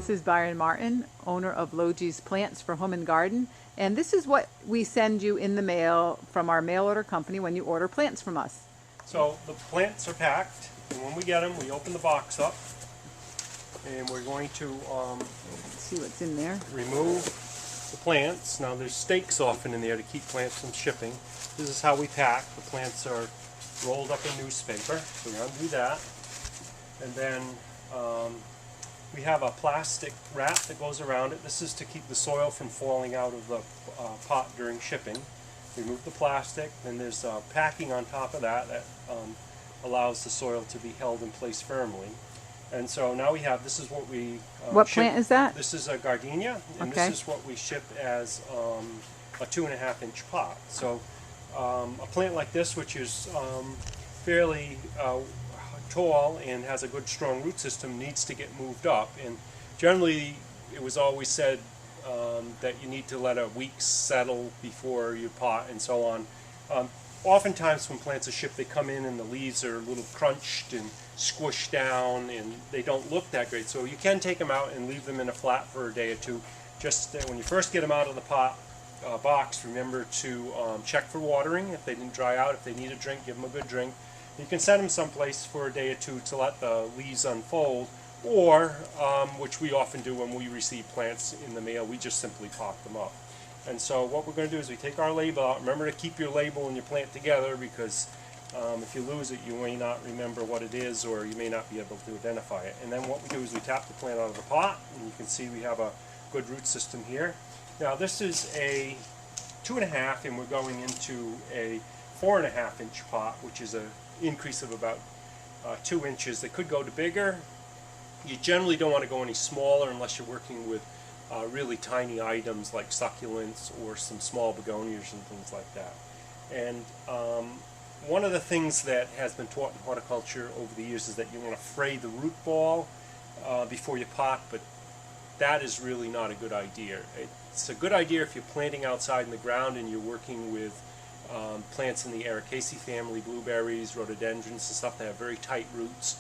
This is Byron Martin, owner of Logee's Plants for Home and Garden, and this is what we send you in the mail from our mail order company when you order plants from us. So the plants are packed, and when we get them, we open the box up, and we're going to See what's in there. remove the plants. Now there's stakes often in there to keep plants from shipping. This is how we pack. The plants are rolled up in newspaper, so we undo that, and then we have a plastic wrap that goes around it. This is to keep the soil from falling out of the pot during shipping. Remove the plastic, then there's packing on top of that that allows the soil to be held in place firmly. And so now we have, this is what we What ship. plant is that? This is a gardenia, and Okay. this is what we ship as a 2.5-inch pot. So a plant like this, which is fairly tall and has a good strong root system, needs to get moved up. And generally it was always said that you need to let a week settle before you pot and so on. Oftentimes when plants are shipped, they come in and the leaves are a little crunched and squished down and they don't look that great. So you can take them out and leave them in a flat for a day or two. Just when you first get them out of the box, remember to check for watering. If they didn't dry out, if they need a drink, give them a good drink. You can set them someplace for a day or two to let the leaves unfold, or, which we often do when we receive plants in the mail, we just simply pot them up. And so what we're going to do is we take our label out. Remember to keep your label and your plant together, because if you lose it, you may not remember what it is, or you may not be able to identify it. And then what we do is we tap the plant out of the pot, and you can see we have a good root system here. Now this is a 2.5, and we're going into a 4.5-inch pot, which is an increase of about 2 inches. They could go to bigger. You generally don't want to go any smaller unless you're working with really tiny items like succulents or some small begonias and things like that. And one of the things that has been taught in horticulture over the years is that you want to fray the root ball before you pot, but that is really not a good idea. It's a good idea if you're planting outside in the ground and you're working with plants in the Ericaceae family, blueberries, rhododendrons and stuff that have very tight roots.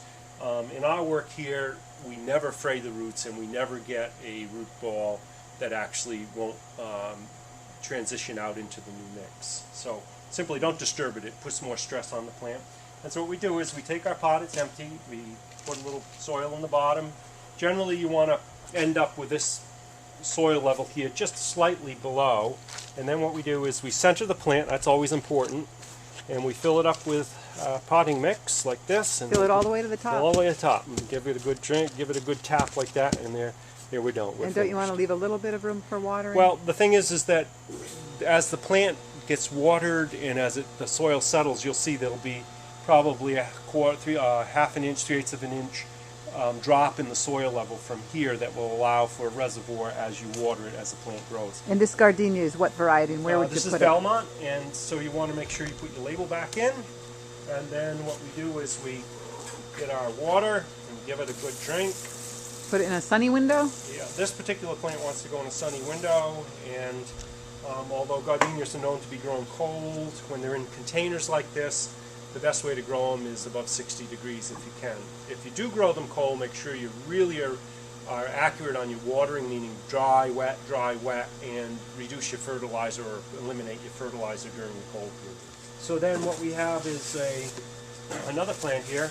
In our work here, we never fray the roots, and we never get a root ball that actually won't transition out into the new mix. So simply don't disturb it. It puts more stress on the plant. And so what we do is we take our pot, it's empty, we put a little soil in the bottom. Generally you want to end up with this soil level here just slightly below, and then what we do is we center the plant. That's always important, and we fill it up with potting mix like this, and Fill it all the way to the top. fill all the way to the top, and give it a good drink, give it a good tap like that, and there we go. And don't you want to leave a little bit of room for watering? Well, the thing is that as the plant gets watered and as the soil settles, you'll see there'll be probably a half an inch, 3/8 of an inch drop in the soil level from here that will allow for a reservoir as you water it as the plant grows. And this gardenia is what variety, and where would you This put is it? Belmont, and so you want to make sure you put your label back in, and then what we do is we get our water and give it a good drink. Put it in a sunny window? Yeah, this particular plant wants to go in a sunny window, and although gardenias are known to be grown cold, when they're in containers like this, the best way to grow them is above 60 degrees if you can. If you do grow them cold, make sure you really are accurate on your watering, meaning dry, wet, and reduce your fertilizer or eliminate your fertilizer during the cold period. So then what we have is another plant here.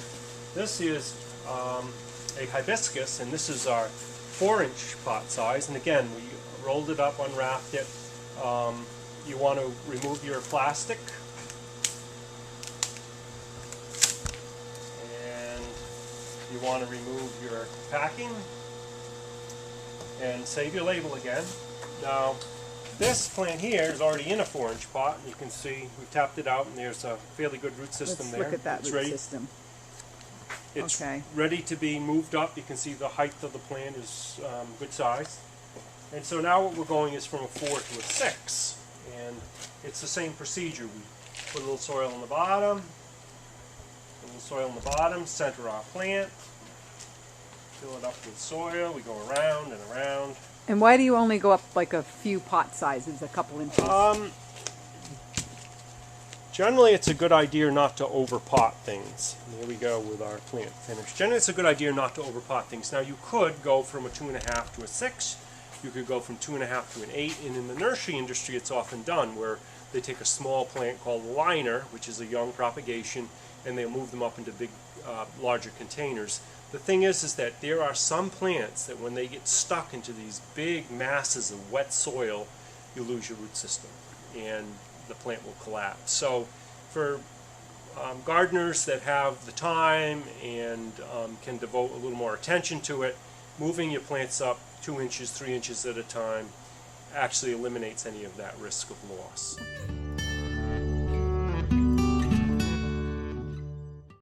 This is a hibiscus, and this is our 4-inch pot size. And again, we rolled it up, unwrapped it. You want to remove your plastic. You want to remove your packing and save your label again. Now this plant here is already in a 4-inch pot, and you can see we've tapped it out, and there's a fairly good root system there. Let's look at that It's root ready. system. It's Okay. ready to be moved up. You can see the height of the plant is good size. And so now what we're going is from a 4 to a 6, and it's the same procedure. We put a little soil on the bottom, center our plant, fill it up with soil, we go around and around. And why do you only go up like a few pot sizes, a couple inches? Generally, it's a good idea not to overpot things. There we go with our plant finish. Generally, it's a good idea not to overpot things. Now, you could go from a 2.5 to a 6. You could go from 2.5 to an 8. And in the nursery industry, it's often done where they take a small plant called a liner, which is a young propagation, and they move them up into big, larger containers. The thing is that there are some plants that when they get stuck into these big masses of wet soil, you lose your root system, and the plant will collapse. So for gardeners that have the time and can devote a little more attention to it, moving your plants up 2 inches, 3 inches at a time actually eliminates any of that risk of loss.